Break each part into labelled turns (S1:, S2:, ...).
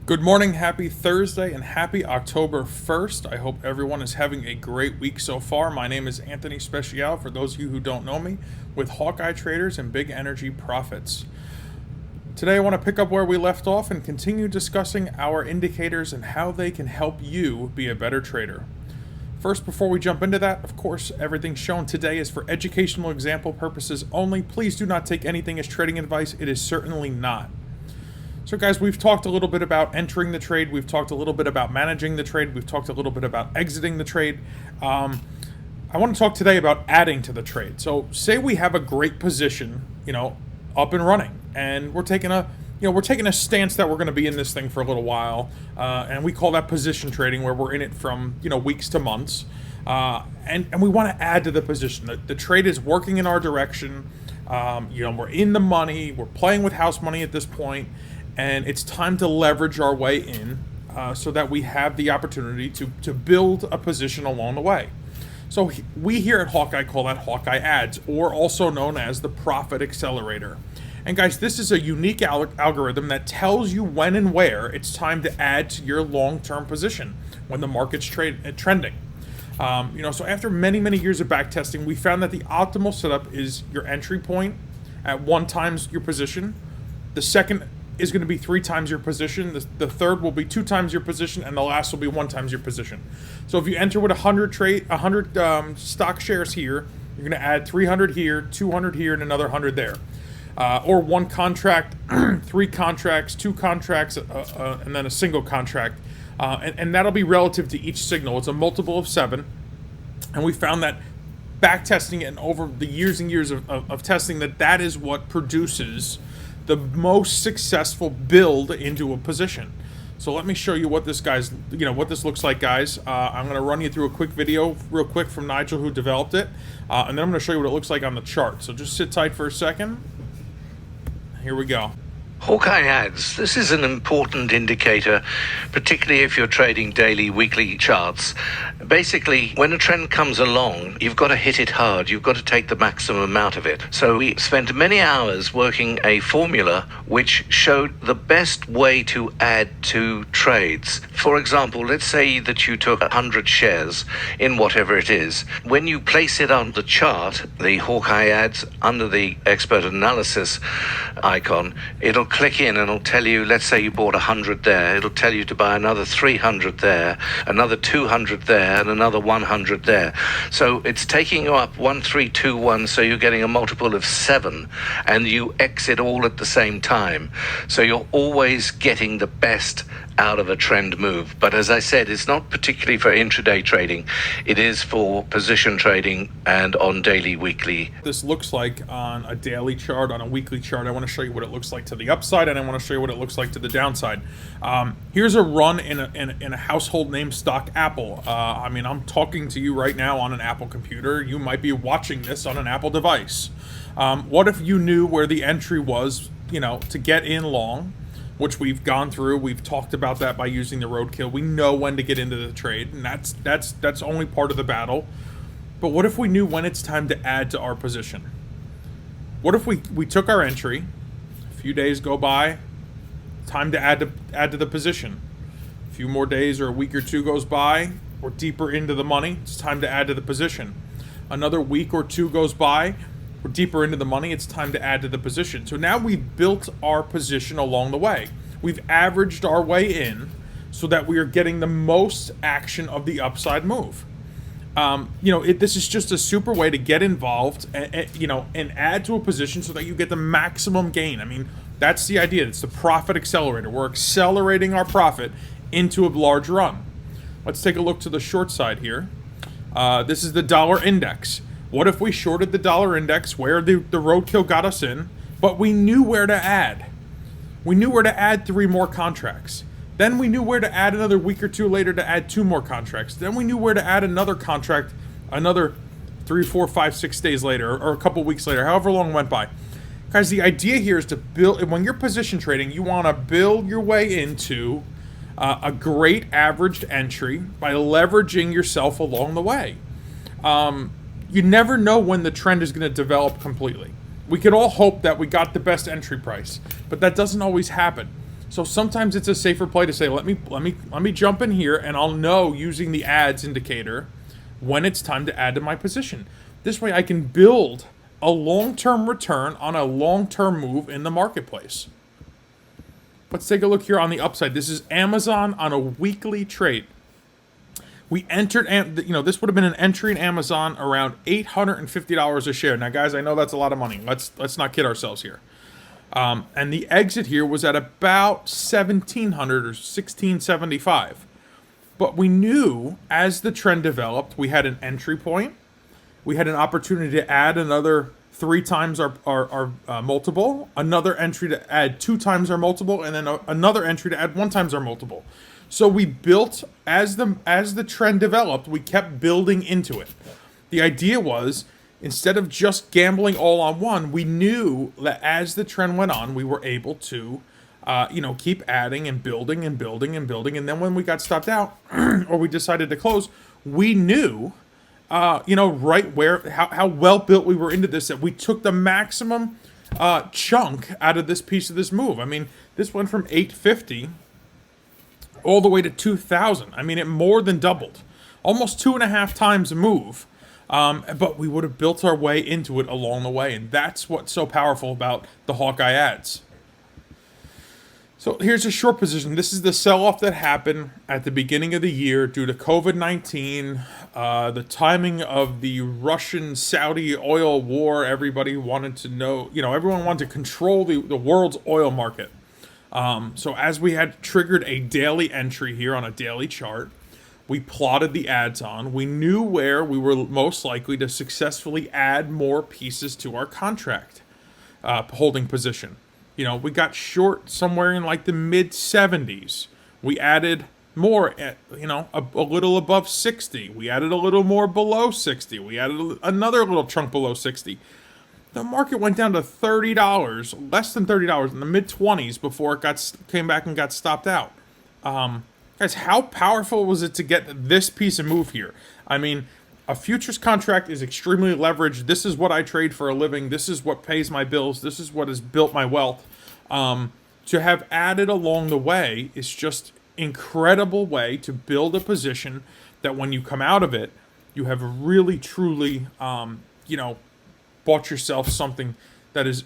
S1: Good morning, happy Thursday, and happy October 1st. I hope everyone is having a great week so far. My name is Anthony Speciale, for those of you who don't know me, with Hawkeye Traders and Big Energy Profits. Today I want to pick up where we left off and continue discussing our indicators and how they can help you be a better trader. First, before we jump into that, of course, everything shown today is for educational example purposes only. Please do not take anything as trading advice. It is certainly not. So guys, we've talked a little bit about entering the trade. We've talked a little bit about managing the trade. We've talked a little bit about exiting the trade. I want to talk today about adding to the trade. So say we have a great position, up and running, and we're taking a stance that we're going to be in this thing for a little while, and we call that position trading, where we're in it from weeks to months, and we want to add to the position. The trade is working in our direction. We're in the money. We're playing with house money at this point. And it's time to leverage our way in so that we have the opportunity to build a position along the way. So we here at Hawkeye call that Hawkeye Ads, or also known as the Profit Accelerator. And guys, this is a unique algorithm that tells you when and where it's time to add to your long-term position when the market's trending. So after many years of back testing, we found that the optimal setup is your entry point at 1 times your position. The second is going to be 3 times your position. The third will be 2 times your position, and the last will be 1 times your position. So if you enter with 100 stock shares here, you're going to add 300 here, 200 here, and another 100 there. Or 1 contract, 3 contracts, 2 contracts, and then a single contract. And that'll be relative to each signal. It's a multiple of 7. And we found that back testing it and over the years and years of testing that is what produces the most successful build into a position. So let me show you what this looks like, guys. I'm going to run you through a quick video real quick from Nigel, who developed it, and then I'm going to show you what it looks like on the chart. So just sit tight for a second. Here we go.
S2: Hawkeye Ads. This is an important indicator, particularly if you're trading daily, weekly charts. Basically, when a trend comes along, you've got to hit it hard. You've got to take the maximum amount of it. So we spent many hours working a formula which showed the best way to add to trades. For example, let's say that you took 100 shares in whatever it is. When you place it on the chart, the Hawkeye Ads, under the expert analysis icon, it'll click in and it'll tell you, let's say you bought 100 there, it'll tell you to buy another 300 there, another 200 there, and another 100 there. So it's taking you up 1, 3, 2, 1, so you're getting a multiple of 7, and you exit all at the same time. So you're always getting the best out of a trend move. But as I said, it's not particularly for intraday trading. It is for position trading and on daily, weekly.
S1: This looks like on a daily chart, on a weekly chart. I want to show you what it looks like to the upside, and I want to show you what it looks like to the downside. Here's a run in a household name stock, Apple. I'm talking to you right now on an Apple computer. You might be watching this on an Apple device. What if you knew where the entry was, to get in long, which we've gone through. We've talked about that by using the roadkill. We know when to get into the trade, and that's only part of the battle. But what if we knew when it's time to add to our position? What if we took our entry, a few days go by, time to add to the position. A few more days or a week or 2 goes by, we're deeper into the money, it's time to add to the position. Another week or 2 goes by, we're deeper into the money, it's time to add to the position. So now we've built our position along the way. We've averaged our way in so that we are getting the most action of the upside move. This is just a super way to get involved and add to a position so that you get the maximum gain. That's the idea. It's the Profit Accelerator. We're accelerating our profit into a large run. Let's take a look to the short side here. This is the dollar index. What if we shorted the dollar index where the roadkill got us in, but we knew where to add? We knew where to add 3 more contracts. Then we knew where to add another week or 2 later to add 2 more contracts. Then we knew where to add another contract another 3, 4, 5, 6 days later, or a couple weeks later, however long went by. Guys, the idea here is to build, when you're position trading, you want to build your way into a great averaged entry by leveraging yourself along the way. You never know when the trend is going to develop completely. We could all hope that we got the best entry price, but that doesn't always happen. So sometimes it's a safer play to say, let me jump in here, and I'll know using the ads indicator when it's time to add to my position. This way I can build a long-term return on a long-term move in the marketplace. Let's take a look here on the upside. This is Amazon on a weekly trade. We entered, this would have been an entry in Amazon around $850 a share. Now, guys, I know that's a lot of money. Let's not kid ourselves here. And the exit here was at about 1,700 or 1,675. But we knew as the trend developed, we had an entry point. We had an opportunity to add another 3 times our multiple, another entry to add 2 times our multiple, and then another entry to add 1 times our multiple. So we built, as the trend developed, we kept building into it. The idea was, instead of just gambling all on one, we knew that as the trend went on, we were able to, keep adding and building and building and building. And then when we got stopped out, or we decided to close, we knew, right where, how well built we were into this, that we took the maximum chunk out of this piece of this move. I mean, this went from 850 all the way to 2,000. I mean, it more than doubled, almost 2.5 times a move. But we would have built our way into it along the way, and that's what's so powerful about the Hawkeye Ads. So here's a short position. This is the sell-off that happened at the beginning of the year due to COVID-19, the timing of the Russian-Saudi oil war. Everybody wanted to know, everyone wanted to control the world's oil market. So as we had triggered a daily entry here on a daily chart, we plotted the ads on. We knew where we were most likely to successfully add more pieces to our contract holding position. We got short somewhere in like the mid 70s. We added more at, a little above 60. We added a little more below 60. We added another little chunk below 60. The market went down to $30, less than $30, in the mid 20s before it came back and got stopped out. Guys, how powerful was it to get this piece of move here? I mean, a futures contract is extremely leveraged. This is what I trade for a living. This is what pays my bills. This is what has built my wealth. To have added along the way is just incredible way to build a position that when you come out of it, you have really, truly, bought yourself something that is,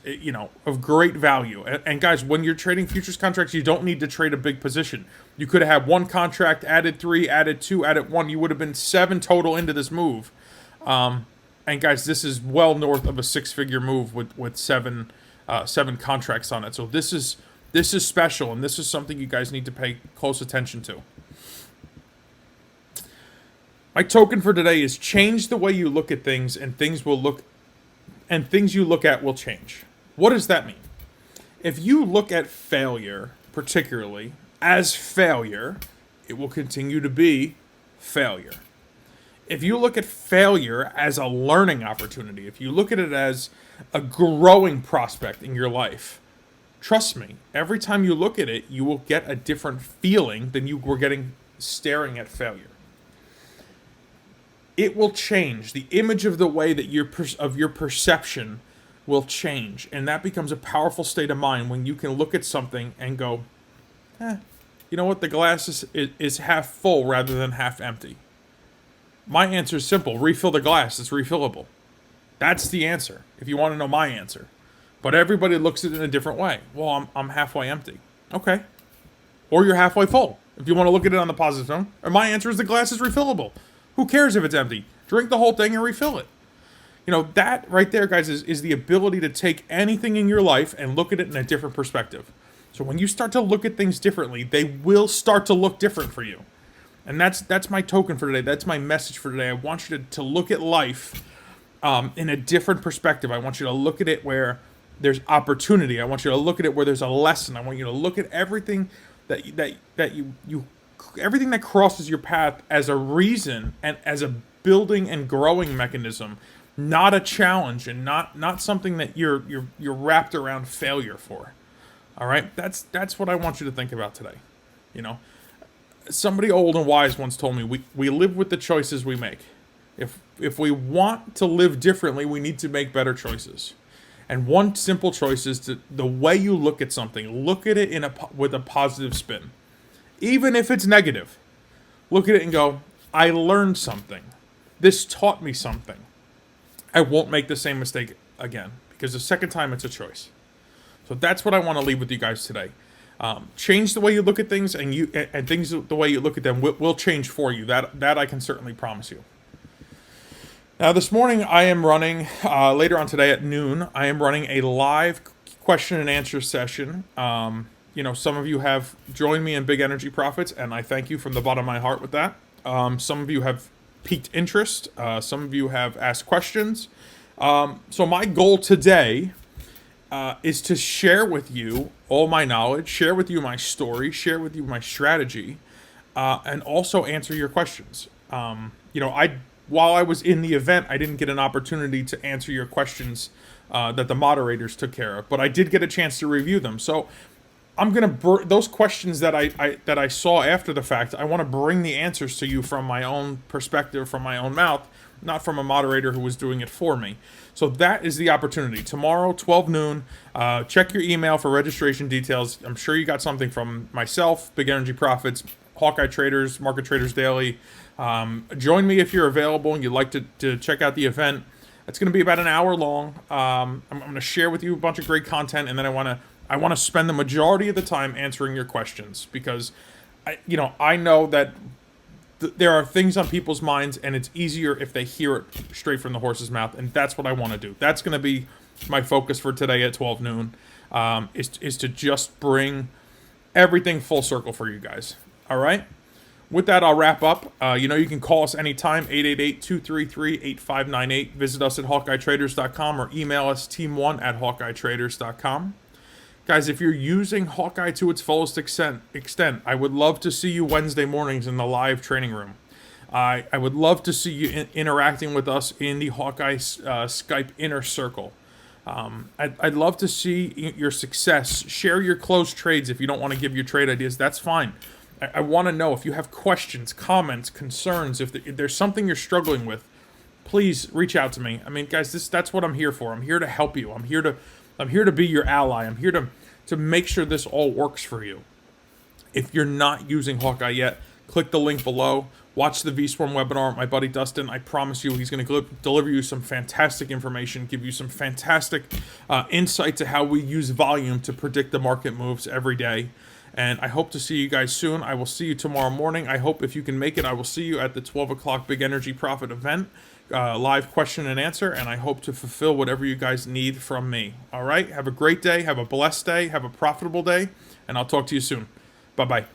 S1: of great value. And guys, when you're trading futures contracts, you don't need to trade a big position. You could have had 1 contract, added 3, added 2, added 1. You would have been 7 total into this move. And guys, this is well north of a 6-figure move with 7 contracts on it. So this is special, and this is something you guys need to pay close attention to. My token for today is change the way you look at things, and things you look at will change. What does that mean? If you look at failure, particularly, as failure, it will continue to be failure. If you look at failure as a learning opportunity, if you look at it as a growing prospect in your life, trust me, every time you look at it, you will get a different feeling than you were getting staring at failure. It will change. The image of the way that your perception will change. And that becomes a powerful state of mind when you can look at something and go, you know what? The glass is half full rather than half empty. My answer is simple. Refill the glass. It's refillable. That's the answer, if you want to know my answer. But everybody looks at it in a different way. Well, I'm halfway empty. Okay. Or you're halfway full, if you want to look at it on the positive note. Or my answer is the glass is refillable. Who cares if it's empty? Drink the whole thing and refill it. That right there, guys, is the ability to take anything in your life and look at it in a different perspective. So when you start to look at things differently, they will start to look different for you. And that's my token for today. That's my message for today. I want you to look at life in a different perspective. I want you to look at it where there's opportunity. I want you to look at it where there's a lesson. I want you to look at everything that you everything that crosses your path as a reason and as a building and growing mechanism, not a challenge, and not something that you're wrapped around failure for. All right, that's what I want you to think about today. Somebody old and wise once told me we live with the choices we make. If we want to live differently, we need to make better choices. And one simple choice is the way you look at something. Look at it with a positive spin. Even if it's negative, look at it and go, I learned something. This taught me something. I won't make the same mistake again, because the second time it's a choice. So that's what I want to leave with you guys today. Change the way you look at things, and things the way you look at them will change for you. That I can certainly promise you. Now this morning I am running, later on today at noon, I am running a live question and answer session. Some of you have joined me in Big Energy Profits, and I thank you from the bottom of my heart with that. Some of you have piqued interest. Some of you have asked questions. So my goal today is to share with you all my knowledge, share with you my story, share with you my strategy, and also answer your questions. While I was in the event, I didn't get an opportunity to answer your questions that the moderators took care of, but I did get a chance to review them. So I'm gonna those questions that I saw after the fact. I want to bring the answers to you from my own perspective, from my own mouth, not from a moderator who was doing it for me. So that is the opportunity. Tomorrow, 12 noon. Check your email for registration details. I'm sure you got something from myself, Big Energy Profits, Hawkeye Traders, Market Traders Daily. Join me if you're available and you'd like to check out the event. It's going to be about an hour long. I'm going to share with you a bunch of great content, and then I want to spend the majority of the time answering your questions, because I know that there are things on people's minds, and it's easier if they hear it straight from the horse's mouth, and that's what I want to do. That's going to be my focus for today at 12 noon, is to just bring everything full circle for you guys. All right? With that, I'll wrap up. You can call us anytime, 888-233-8598. Visit us at HawkeyeTraders.com or email us team1@HawkeyeTraders.com. Guys, if you're using Hawkeye to its fullest extent, I would love to see you Wednesday mornings in the live training room. I would love to see you interacting with us in the Hawkeye Skype inner circle. I'd love to see your success. Share your closed trades. If you don't want to give your trade ideas, that's fine. I want to know if you have questions, comments, concerns. If there's something you're struggling with, please reach out to me. I mean, guys, that's what I'm here for. I'm here to help you. I'm here to be your ally. I'm here to make sure this all works for you. If you're not using Hawkeye yet, click the link below. Watch the VSwarm webinar with my buddy Dustin. I promise you he's going to deliver you some fantastic information, give you some fantastic insight to how we use volume to predict the market moves every day. And I hope to see you guys soon. I will see you tomorrow morning. I hope if you can make it, I will see you at the 12 o'clock Big Energy Profit event, live question and answer, and I hope to fulfill whatever you guys need from me. All right? Have a great day. Have a blessed day. Have a profitable day, and I'll talk to you soon. Bye-bye.